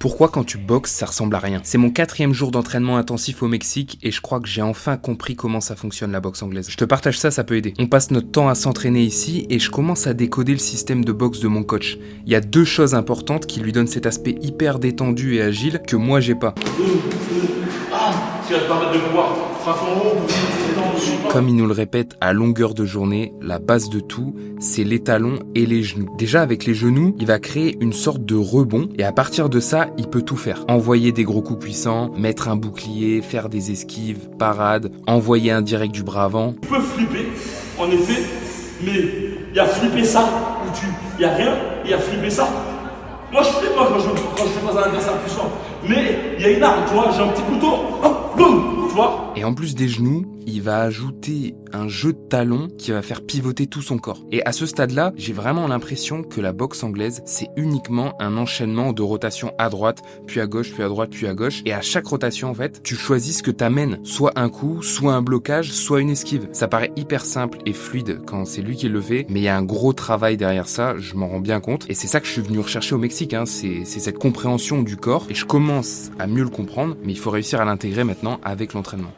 Pourquoi quand tu boxes, ça ressemble à rien? C'est mon 4e jour d'entraînement intensif au Mexique et je crois que j'ai enfin compris comment ça fonctionne la boxe anglaise. Je te partage ça, ça peut aider. On passe notre temps à s'entraîner ici et je commence à décoder le système de boxe de mon coach. Il y a 2 choses importantes qui lui donnent cet aspect hyper détendu et agile que moi j'ai pas. Qui va te permettre de pouvoir frapper en haut, Comme il nous le répète à longueur de journée, la base de tout, c'est les talons et les genoux. Déjà avec les genoux, il va créer une sorte de rebond et à partir de ça, il peut tout faire. Envoyer des gros coups puissants, mettre un bouclier, faire des esquives, parades, envoyer un direct du bras avant. Tu peux flipper, en effet, mais il y a flipper ça, il y a rien, il y a flipper ça. Moi je flippe quand je fais pas un adversaire puissant, mais il y a une arme, tu vois, j'ai un petit couteau, hop, boum, tu vois. Et en plus des genoux, il va ajouter un jeu de talons qui va faire pivoter tout son corps. Et à ce stade-là, j'ai vraiment l'impression que la boxe anglaise, c'est uniquement un enchaînement de rotations à droite, puis à gauche, puis à droite, puis à gauche. Et à chaque rotation, en fait, tu choisis ce que t'amènes. Soit un coup, soit un blocage, soit une esquive. Ça paraît hyper simple et fluide quand c'est lui qui le fait, mais il y a un gros travail derrière ça, je m'en rends bien compte. Et c'est ça que je suis venu rechercher au Mexique, hein. C'est cette compréhension du corps. Et je commence à mieux le comprendre, mais il faut réussir à l'intégrer maintenant avec l'entraînement.